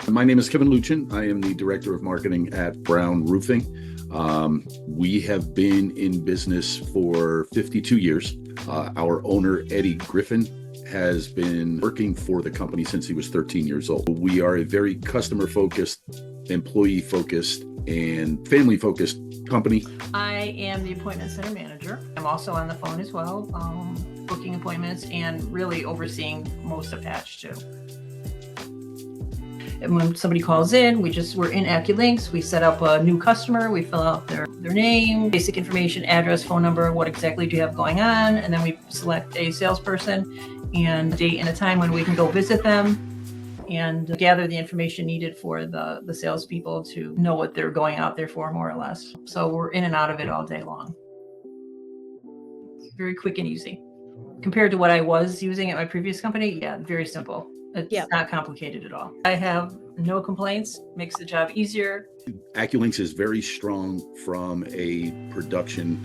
My name is Kevin Luchin. I am the Director of Marketing at Brown Roofing. We have been in business for 52 years. Our owner, Eddie Griffin, has been working for the company since he was 13 years old. We are a very customer-focused, employee-focused, and family-focused company. I am the appointment center manager. I'm also on the phone as well, booking appointments and really overseeing most of Hatch too. And when somebody calls in, we're in AccuLinks. We set up a new customer. We fill out their name, basic information, address, phone number, what exactly do you have going on, and then we select a salesperson and a date and a time when we can go visit them and gather the information needed for the salespeople to know what they're going out there for, more or less. So we're in and out of it all day long. It's very quick and easy. Compared to what I was using at my previous company, yeah, very simple. It's not complicated at all. I have no complaints, makes the job easier. AccuLinks is very strong from a production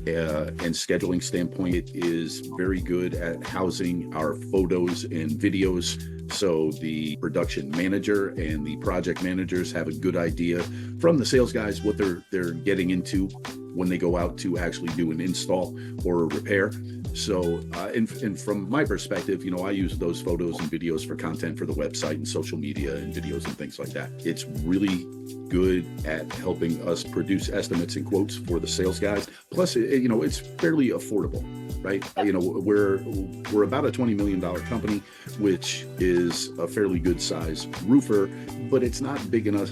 and scheduling standpoint. It is very good at housing our photos and videos. So the production manager and the project managers have a good idea from the sales guys what they're getting into when they go out to actually do an install or a repair. So, and from my perspective, I use those photos and videos for content for the website and social media and videos and things like that. It's really good at helping us produce estimates and quotes for the sales guys. Plus, it's fairly affordable, right? We're about a $20 million company, which is a fairly good size roofer, but it's not big enough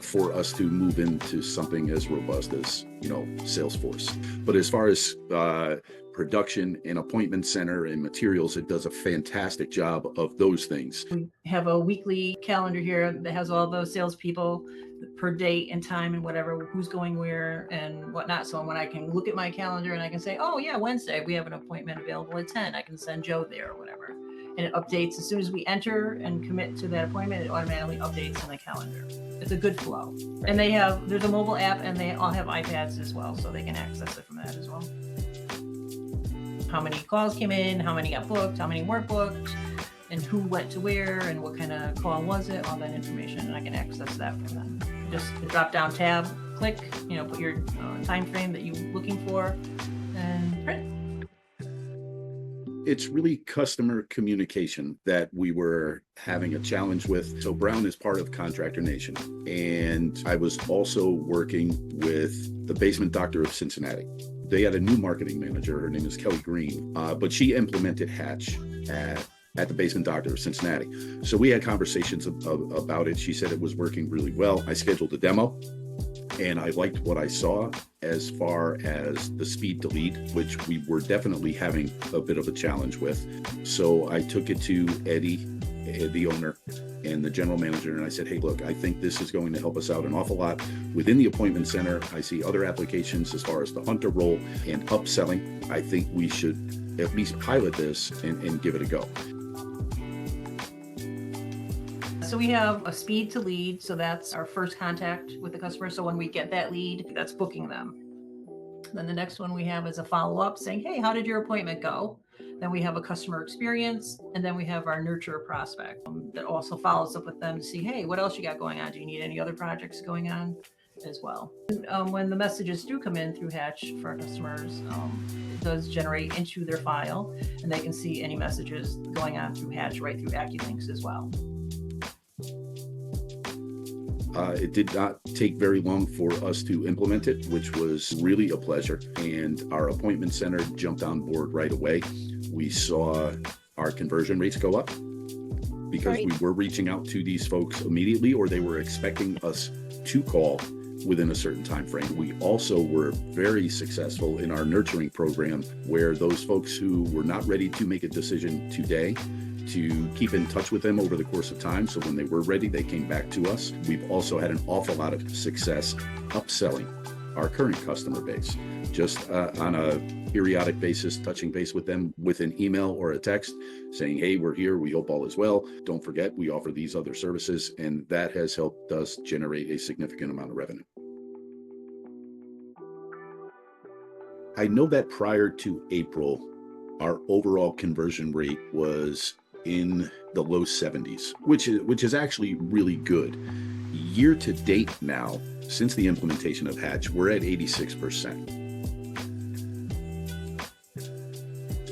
for us to move into something as robust as, Salesforce. But as far as production and appointment center and materials, it does a fantastic job of those things. We have a weekly calendar here that has all those salespeople per date and time and whatever, who's going where and whatnot. So when I can look at my calendar and I can say, oh yeah, Wednesday, we have an appointment available at 10, I can send Joe there or whatever. And it updates as soon as we enter and commit to that appointment, it automatically updates in the calendar. It's a good flow. And there's a mobile app and they all have iPads as well, so they can access it from that as well. How many calls came in, how many got booked, how many weren't booked, and who went to where and what kind of call was it, all that information, and I can access that from them. Just the drop down tab, click, put your time frame that you're looking for, and print. It's really customer communication that we were having a challenge with. So Brown is part of Contractor Nation. And I was also working with the Basement Doctor of Cincinnati. They had a new marketing manager. Her name is Kelly Green, but she implemented Hatch at the Basement Doctor of Cincinnati. So we had conversations about it. She said it was working really well. I scheduled a demo. And I liked what I saw as far as the speed to lead, which we were definitely having a bit of a challenge with. So I took it to Eddie, the owner, and the general manager, and I said, hey, look, I think this is going to help us out an awful lot within the appointment center. I see other applications as far as the hunter role and upselling. I think we should at least pilot this and give it a go. So we have a speed to lead. So that's our first contact with the customer. So when we get that lead, that's booking them. Then the next one we have is a follow-up saying, hey, how did your appointment go? Then we have a customer experience. And then we have our nurture prospect that also follows up with them to see, hey, what else you got going on? Do you need any other projects going on as well? When the messages do come in through Hatch for our customers, it does generate into their file and they can see any messages going on through Hatch right through AccuLinks as well. It did not take very long for us to implement it, which was really a pleasure. And our appointment center jumped on board right away. We saw our conversion rates go up because we were reaching out to these folks immediately, or they were expecting us to call within a certain time frame. We also were very successful in our nurturing program, where those folks who were not ready to make a decision today, to keep in touch with them over the course of time. So when they were ready, they came back to us. We've also had an awful lot of success upselling our current customer base, just on a periodic basis, touching base with them with an email or a text saying, hey, we're here. We hope all is well. Don't forget, we offer these other services. And that has helped us generate a significant amount of revenue. I know that prior to April, our overall conversion rate was in the low 70s, which is actually really good. Year to date now, since the implementation of Hatch, we're at 86%.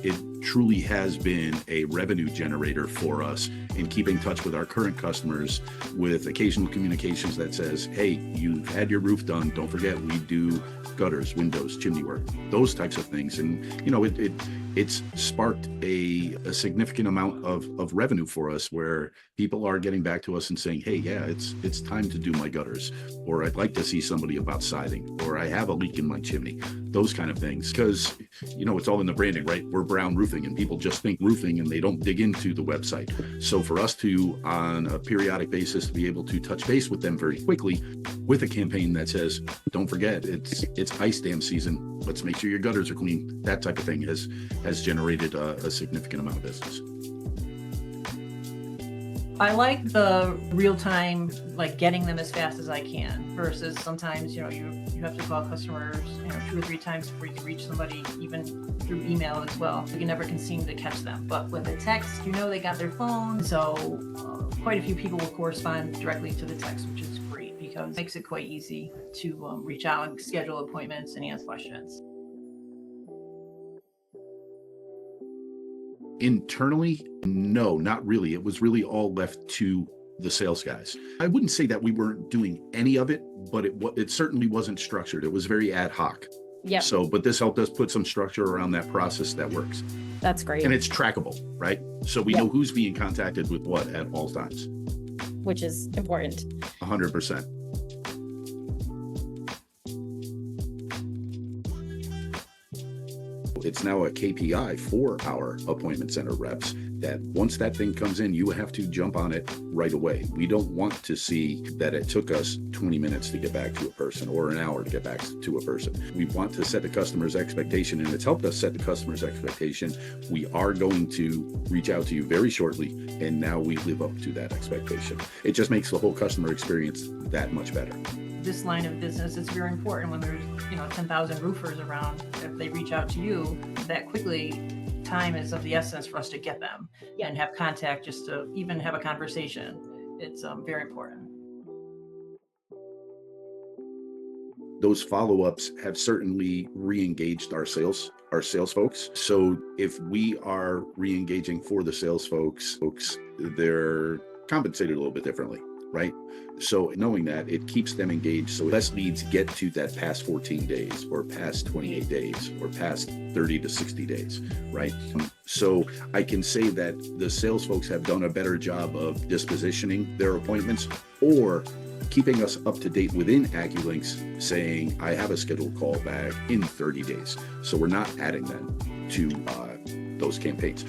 It truly has been a revenue generator for us in keeping in touch with our current customers with occasional communications that says, hey, you've had your roof done. Don't forget, we do gutters, windows, chimney work, those types of things. And, it's sparked a significant amount of revenue for us, where people are getting back to us and saying, hey, yeah, it's time to do my gutters, or I'd like to see somebody about siding, or I have a leak in my chimney, those kind of things. Because, it's all in the branding, right? We're Brown Roofing, and people just think roofing and they don't dig into the website. So for us to, on a periodic basis, to be able to touch base with them very quickly with a campaign that says, don't forget, it's ice dam season, let's make sure your gutters are clean, that type of thing has generated a significant amount of business. I like the real time, like getting them as fast as I can, versus sometimes, you have to call customers, 2 or 3 times before you can reach somebody, even through email as well. You never can seem to catch them. But with a text, they got their phone. So quite a few people will correspond directly to the text, which is great because it makes it quite easy to reach out and schedule appointments and answer questions. Internally, no, not really. It was really all left to the sales guys. I wouldn't say that we weren't doing any of it, but it certainly wasn't structured. It was very ad hoc. Yeah. But this helped us put some structure around that process that works. That's great. And it's trackable, right? So we know who's being contacted with what at all times. Which is important. 100%. It's now a KPI for our appointment center reps that once that thing comes in, you have to jump on it right away. We don't want to see that it took us 20 minutes to get back to a person or an hour to get back to a person. We want to set the customer's expectation, and it's helped us set the customer's expectation. We are going to reach out to you very shortly, and now we live up to that expectation. It just makes the whole customer experience that much better. This line of business is very important when there's 10,000 roofers around. If they reach out to you that quickly, time is of the essence for us to get them and have contact, just to even have a conversation. It's very important. Those follow-ups have certainly re-engaged our sales folks. So if we are re-engaging for the sales folks, they're compensated a little bit differently, right? So knowing that, it keeps them engaged. So less leads get to that past 14 days or past 28 days or past 30 to 60 days, right? So I can say that the sales folks have done a better job of dispositioning their appointments or keeping us up to date within AccuLinks, saying, I have a scheduled call back in 30 days. So we're not adding them to those campaigns.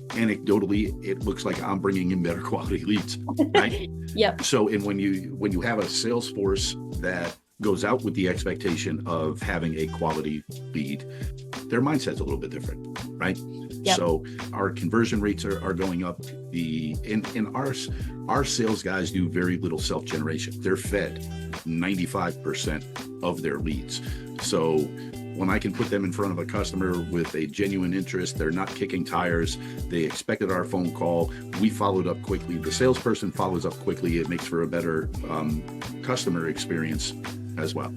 Anecdotally, it looks like I'm bringing in better quality leads, right? Yep. So, and when you have a sales force that goes out with the expectation of having a quality lead, their mindset's a little bit different, right? Yep. So our conversion rates are going up. Our sales guys do very little self-generation. They're fed 95% of their leads. So when I can put them in front of a customer with a genuine interest, they're not kicking tires, they expected our phone call, we followed up quickly, the salesperson follows up quickly, it makes for a better customer experience as well.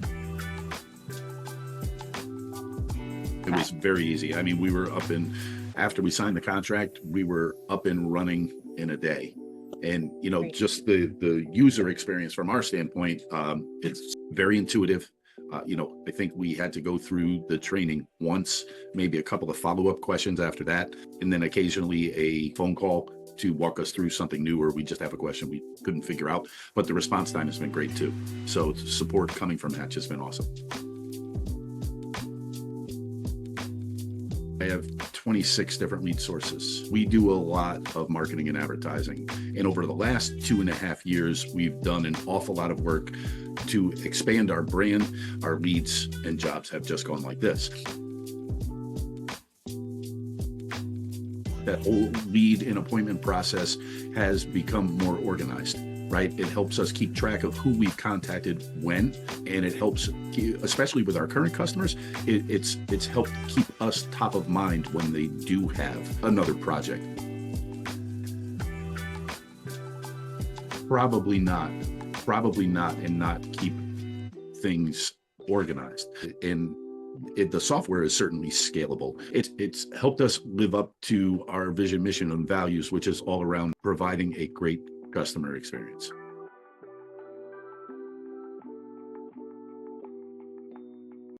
It was very easy. I mean, after we signed the contract, we were up and running in a day. And, Great. Just the user experience from our standpoint, it's very intuitive. I think we had to go through the training once, maybe a couple of follow-up questions after that, and then occasionally a phone call to walk us through something new, or we just have a question we couldn't figure out. But the response time has been great too. So support coming from Hatch has been awesome. I have 26 different lead sources. We do a lot of marketing and advertising. And over the last 2.5 years, we've done an awful lot of work to expand our brand. Our leads and jobs have just gone like this. That whole lead and appointment process has become more organized. right? It helps us keep track of who we've contacted when, and it helps, especially with our current customers, it's helped keep us top of mind when they do have another project. Probably not, and not keep things organized. And the software is certainly scalable. It's helped us live up to our vision, mission, and values, which is all around providing a great customer experience.